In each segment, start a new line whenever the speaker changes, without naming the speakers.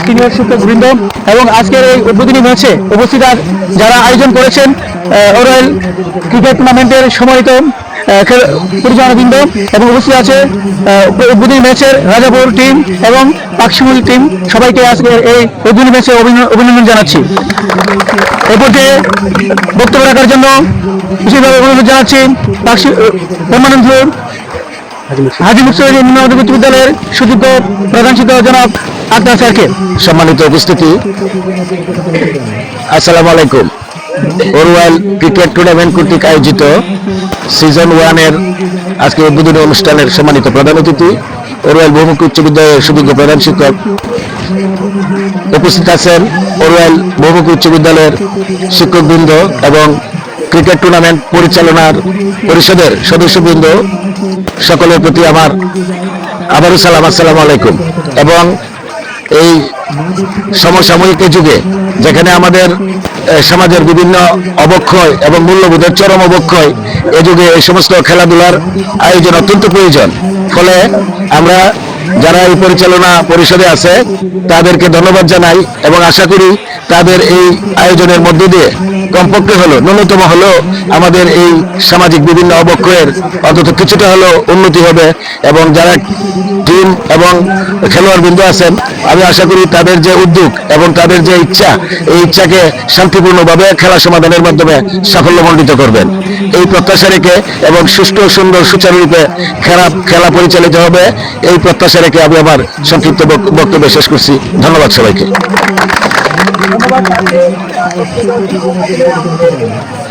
Senior শিক্ষকবৃন্দ এবং আজকের এই উদ্বোধনী ম্যাচে উপস্থিত যারা আয়োজন করেছেন ওরাল ক্রিকেট টুর্নামেন্টের সম্মানিত পরিচালনাবৃন্দ এবং উপস্থিত আছে উদ্বোধনী ম্যাচের রাজাপুর টিম এবং পাকশিমুল টিম, সবাইকে আজকের এই উদ্বোধনী ম্যাচে অভিনন্দন জানাচ্ছি। এই পর্যায়ে বক্তব্য রাখার জন্য বিশেষভাবে অনুরোধ জানাচ্ছি ব্রহ্মানন্দপুর হাজী মুকতাদির নিম্ন মাধ্যমিক উচ্চ বিদ্যালয়ের সুযোগ্য প্রধান শিক্ষক জনাব আক্তার স্যারকে।
সম্মানিত উপস্থিতি, আসসালামু আলাইকুম। ওরওয়াল ক্রিকেট টুর্নামেন্ট কর্তৃক আয়োজিত সিজন 1 এর আজকে উদ্বোধনী অনুষ্ঠানের সম্মানিত প্রধান অতিথি, ওরওয়াল বহুমুখী উচ্চ বিদ্যালয়ের সুযোগ্য প্রধান শিক্ষক, উপস্থিত আছেন ওরওয়াল বহুমুখী উচ্চ বিদ্যালয়ের শিক্ষকবৃন্দ এবং ক্রিকেট টুর্নামেন্ট পরিচালনার পরিষদের সদস্যবৃন্দ, সকলের প্রতি আমার আবারও সালাম, আসসালামু আলাইকুম। এবং এই সমসাময়িক যুগে যেখানে আমাদের সমাজের বিভিন্ন অবক্ষয় এবং মূল্যবোধের চরম অবক্ষয়, এ যুগে এই সমস্ত খেলাধুলার আয়োজন অত্যন্ত প্রয়োজন। ফলে আমরা যারা এই পরিচালনা পরিষদে আছে তাদেরকে ধন্যবাদ জানাই এবং আশা করি তাদের এই আয়োজনের মধ্য দিয়ে কমপক্ষে হলো ন্যূনতম হলো আমাদের এই সামাজিক বিভিন্ন অবক্ষয়ের অন্তত কিছুটা হলো উন্নতি হবে। এবং যারা টিম এবং খেলোয়াড়বৃন্দ আছেন, আমি আশা করি তাদের যে উদ্যোগ এবং তাদের যে ইচ্ছা, এই ইচ্ছাকে শান্তিপূর্ণভাবে খেলা সমাধানের মাধ্যমে সাফল্যমণ্ডিত করবেন, এই প্রত্যাশা রেখে এবং সুষ্ঠু সুন্দর সুচারুরূপে খেলা পরিচালিত হবে, এই প্রত্যাশা রেখে আমি আমার সংক্ষিপ্ত বক্তব্য শেষ করছি। ধন্যবাদ সবাইকে।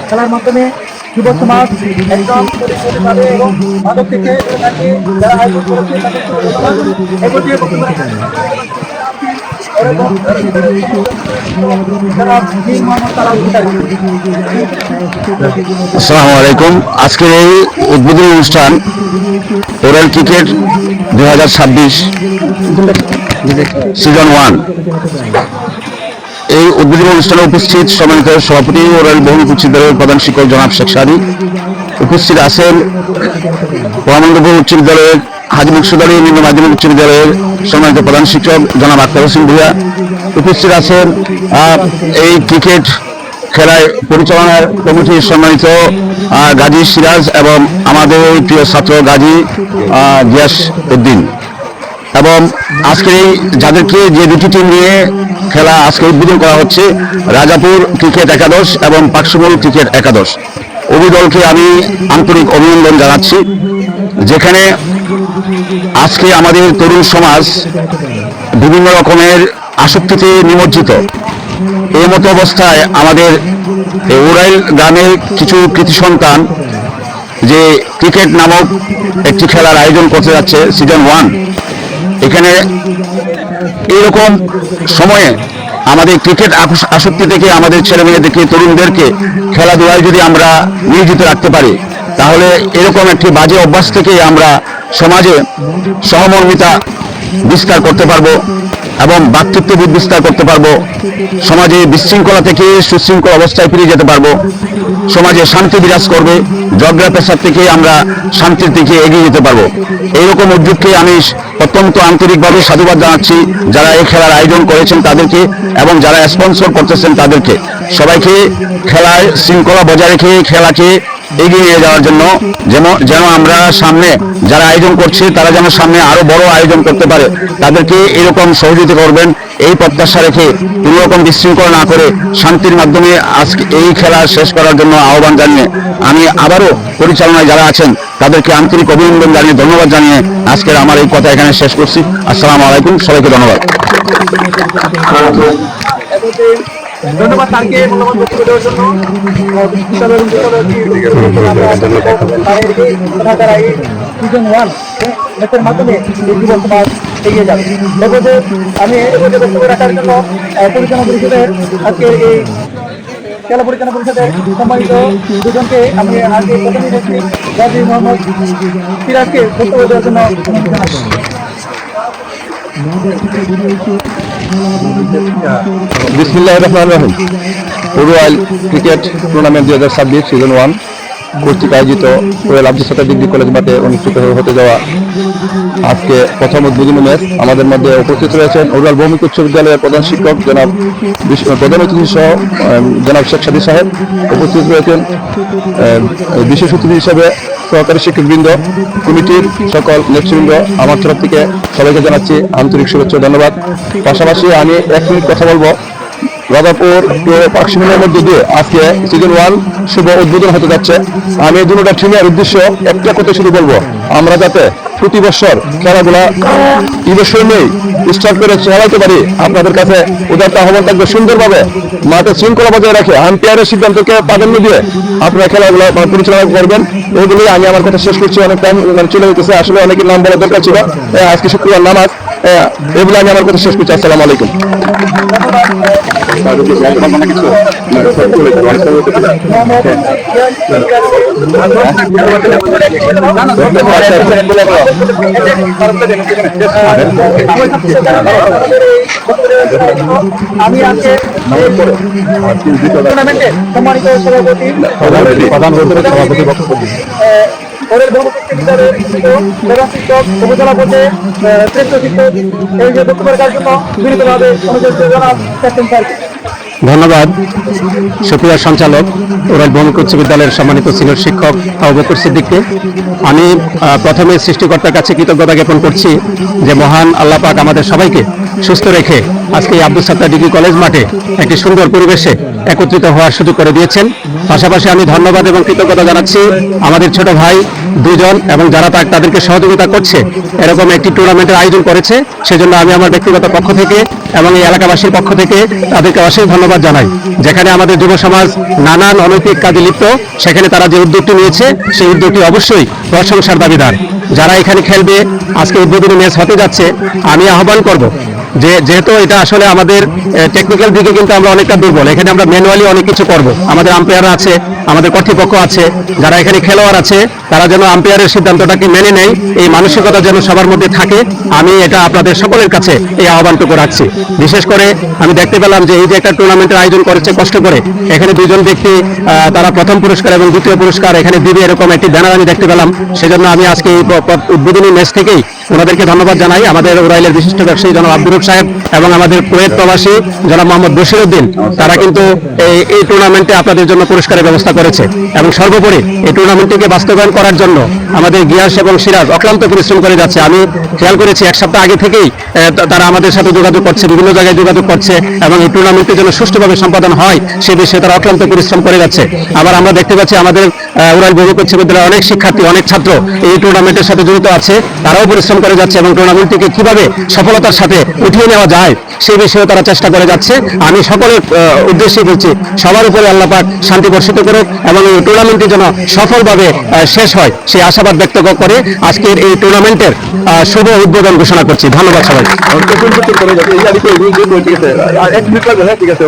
খেলার মাধ্যমে যুব সমাজ একদম এবং মাদক থেকে যারা আয়োজন করেছে
আসসালামু আলাইকুম। আজকের এই উদ্বোধনী অনুষ্ঠান ওরাল ক্রিকেট 2026 সিজন 1, এই উদ্বোধনী অনুষ্ঠানে উপস্থিত সম্মানিত সভাপতি ওরাল বহুমুখী উচ্চ বিদ্যালয়ের প্রধান শিক্ষক জনাব শেখ সাদি, উপস্থিত আছেন ব্রহ্মানন্দপুর উচ্চ বিদ্যালয়ের হাজী মুকতাদির নিম্ন মাধ্যমিক উচ্চ বিদ্যালয়ের সম্মানিত প্রধান শিক্ষক জনাব আক্তার হোসেন ভূঁইয়া, উপস্থিত আছেন এই ক্রিকেট খেলায় পরিচালনার কমিটির সম্মানিত গাজী সিরাজ এবং আমাদের প্রিয় ছাত্র গাজী গিয়াস উদ্দিন, এবং আজকে যাদেরকে যে দুটি টিম নিয়ে খেলা আজকে উদ্বোধন করা হচ্ছে, রাজাপুর ক্রিকেট একাদশ এবং পাকশিমুল ক্রিকেট একাদশ, উভয় দলকে আমি আন্তরিক অভিনন্দন জানাচ্ছি। যেখানে আজকে আমাদের তরুণ সমাজ বিভিন্ন রকমের আসক্তিতে নিমজ্জিত, এই মতো অবস্থায় আমাদের ওরাইল গ্রামের কিছু কৃতি সন্তান যে ক্রিকেট নামক একটি খেলার আয়োজন করতে যাচ্ছে সিজন 1, এখানে এইরকম সময়ে আমাদের ক্রিকেট আসক্তি থেকে আমাদের ছেলেমেয়েদেরকে, তরুণদেরকে খেলাধুলায় যদি আমরা নিয়োজিত রাখতে পারি, তাহলে এরকম একটি বাজে অভ্যাস থেকে আমরা সমাজে সহমর্মিতা বিস্তার করতে পারবো এবং ভ্রাতৃত্ববোধ বিস্তার করতে পারবো, সমাজে বিশৃঙ্খলা থেকে সুশৃঙ্খল অবস্থায় ফিরে যেতে পারবো, সমাজে শান্তি বিরাজ করবে, ঝগড়া পেশার থেকে আমরা শান্তির দিকে এগিয়ে যেতে পারবো। এইরকম উদ্যোগকে আমি অত্যন্ত আন্তরিকভাবে সাধুবাদ জানাচ্ছি যারা এই খেলার আয়োজন করেছেন তাদেরকে এবং যারা স্পন্সর করতেছেন তাদেরকে, সবাইকে খেলায় শৃঙ্খলা বজায় রেখে খেলাকে এগিয়ে নিয়ে যাওয়ার জন্য যেন আমরা সামনে যারা আয়োজন করছে তারা যেন সামনে আরো বড় আয়োজন করতে পারে, তাদেরকে এরকম সহযোগিতা করবেন এই প্রত্যাশা রেখে কোনো রকম বিশৃঙ্খলা না করে শান্তির মাধ্যমে আজকে এই খেলা শেষ করার জন্য আহ্বান জানিয়ে আমি আবারও পরিচালনায় যারা আছেন তাদেরকে আন্তরিক অভিনন্দন জানিয়ে ধন্যবাদ জানিয়ে আজকের আমার এই কথা এখানে শেষ করছি। আসসালামু আলাইকুম, সবাইকে ধন্যবাদ।
ধন্যবাদ স্যারকে মূল্যবান বক্তব্য দেওয়ার জন্য। সিজন 1 ম্যাচের মাধ্যমে যুব সমাজ এগিয়ে যাবে। আমি বক্তব্য রাখার জন্য পরিচালনা পরিষদের আজকে এই খেলা পরিচালনা পরিষদের সম্মানিত দুজনকে আমি আজকে প্রথমে বলছি গাজী মোহাম্মদ সিরাজকে বক্তব্য দেওয়ার জন্য অনুরোধ জানাচ্ছি।
বিসমিল্লাহির রহমানির রহিম। ওরওয়াল ক্রিকেট টুর্নামেন্ট 2026 সিজন 1 কর্তৃক আয়োজিত royal Abdul Sattar degree college মাঠে অনুষ্ঠিত হতে যাওয়া আজকে প্রথম উদ্বোধনী ম্যাচ। আমাদের মধ্যে উপস্থিত রয়েছেন উড়াল ভৌমিক উচ্চ বিদ্যালয়ের প্রধান শিক্ষক জনাব প্রধান অতিথি সহ জনাব শেখ সাদী সাহেব, উপস্থিত রয়েছেন বিশেষ অতিথি হিসেবে সহকারী শিক্ষকবৃন্দ, কমিটির সকল নেতৃবৃন্দ। আমার তরফ থেকে সবাইকে জানাচ্ছি আন্তরিক শুভেচ্ছা, ধন্যবাদ। পাশাপাশি আমি 1 মিনিট কথা বলবো। রাজাপুর পাকশিমের মধ্যে দিয়ে আজকে সিজন 1 শুভ উদ্বোধন হতে যাচ্ছে। আমি এই দুটো টিমের উদ্দেশ্য একটা কথা শুরু বলবো, আমরা যাতে প্রতি বছর খেলাধুলা এই বছর নেই স্টার্ট করে চালাইতে পারি। আপনাদের কাছে উদারতা আহ্বান থাকবে, সুন্দরভাবে মাঠে শৃঙ্খলা বজায় রাখে আম্পায়ারের সিদ্ধান্তকে প্রাধান্য দিয়ে আপনারা খেলাধুলা পরিচালনা করবেন। এইগুলোই আমি আমার কথা শেষ করছি। অনেক টাইম চলে যেতেছে, আসলে অনেকের নাম বলা দরকার ছিল। আজকে শুক্রবার নামাজ, এগুলো আমি আমার কথা শেষ করছি। আসসালামু আলাইকুম।
আমি আজকে টুর্নামেন্টের সম্মানিত সভাপতি ওরেল ভৌমিক উচ্চ বিদ্যালয়ের প্রধান শিক্ষক, উপজেলা পর্যায়ে শ্রেষ্ঠ শিক্ষক, এই যে বক্তব্য রাখার জন্য বিনীতভাবে অনুরোধ জানাব ক্যাপ্টেন স্যারকে।
ধন্যবাদ সুপ্রিয় সঞ্চালক ওরাল ভৌমিক উচ্চ বিদ্যালয়ের সম্মানিত সিনিয়র শিক্ষক আবু বকর সিদ্দিককে। আমি প্রথমে সৃষ্টিকর্তার কাছে কৃতজ্ঞতা জ্ঞাপন করছি যে মহান আল্লাহ পাক আমাদের সবাইকে সুস্থ রেখে আজকে এই আব্দুল সাত্তার ডিগ্রি কলেজ মাঠে একটি সুন্দর পরিবেশে একত্রিত হওয়ার সুযোগ করে দিয়েছেন। পাশাপাশি আমি ধন্যবাদ এবং কৃতজ্ঞতা জানাচ্ছি আমাদের ছোট ভাই দুজন এবং যারা তাদেরকে সহযোগিতা করছে, এরকম একটি টুর্নামেন্টের আয়োজন করেছে। সেজন্য আমি আমার ব্যক্তিগত পক্ষ থেকে এবং এই এলাকাবাসীর পক্ষ থেকে তাদেরকে অশেষ ধন্যবাদ জানাই। যেখানে আমাদের যুব সমাজ নানান অনৈতিক কাজে লিপ্ত, সেখানে তারা যে উদ্যোগটি নিয়েছে সেই উদ্যোগটি অবশ্যই প্রশংসার দাবিদার। যারা এখানে খেলবে, আজকে উদ্বোধনী ম্যাচ হতে যাচ্ছে, আমি আহ্বান করব যে যেহেতু এটা আসলে আমাদের টেকনিক্যাল দিকে কিন্তু আমরা অনেকটা দুর্বল, এখানে আমরা ম্যানুয়ালি অনেক কিছু করব। আমাদের আম্পায়ার আছে, আমাদের কর্তৃপক্ষ আছে, যারা এখানে খেলোয়াড় আছে, তারা যেন আম্পায়ারের সিদ্ধান্তটাকে মেনে নেয়, এই মানসিকতা যেন সবার মধ্যে থাকে। আমি এটা আপনাদের সকলের কাছে এই আহ্বানটুকু রাখছি। বিশেষ করে আমি দেখতে পেলাম যে এই যে একটা টুর্নামেন্টের আয়োজন করেছে কষ্ট করে, এখানে দুজন ব্যক্তি তারা প্রথম পুরস্কার এবং দ্বিতীয় পুরস্কার এখানে দিবে, এরকম একটি ব্যানার আমি দেখতে পেলাম। সেজন্য আমি আজকে এই উদ্বোধনী ম্যাচ থেকেই ওনাদেরকে ধন্যবাদ জানাই। আমাদের ওরাইলের বিশিষ্ট ব্যবসায়ী জনাব আব্দুর সাহেব এবং আমাদের কুয়েত প্রবাসী জনাব মোহাম্মদ বশিরউদ্দিন, তারা কিন্তু এই টুর্নামেন্টে আপনাদের জন্য পুরস্কারের ব্যবস্থা করেছে। এবং সর্বোপরি এই টুর্নামেন্টটিকে বাস্তবায়ন করার জন্য আমাদের গিয়াস এবং সিরাজ অক্লান্ত পরিশ্রম করে যাচ্ছে। আমি খেয়াল করেছি 1 সপ্তাহ আগে থেকেই তারা আমাদের সাথে যোগাযোগ করছে, বিভিন্ন জায়গায় যোগাযোগ করছে এবং এই টুর্নামেন্টটি যেন সুষ্ঠুভাবে সম্পাদন হয় সে বিষয়ে তারা অক্লান্ত পরিশ্রম করে যাচ্ছে। আবার আমরা দেখতে পাচ্ছি আমাদের ওরাইল ভৌমিক উচ্চ বিদ্যালয়ের অনেক শিক্ষার্থী, অনেক ছাত্র এই টুর্নামেন্টের সাথে জড়িত আছে, তারাও পরিশ্রম করে যাচ্ছে এবং টুর্নামেন্টটিকে কিভাবে সফলতার সাথে উঠিয়ে নেওয়া যায় সেই বিষয়ে তারা চেষ্টা করে যাচ্ছে। আমি সকলের উদ্দেশ্যে বলছি, সবার উপরে আল্লাহ পাক শান্তি বর্ষিত করুক এবং এই টুর্নামেন্টটি যেন সফলভাবে শেষ হয় সেই আশাবাদ ব্যক্ত করে আজকের এই টুর্নামেন্টের শুভ উদ্বোধন ঘোষণা করছি। ধন্যবাদ সবাই।
ঠিক আছে,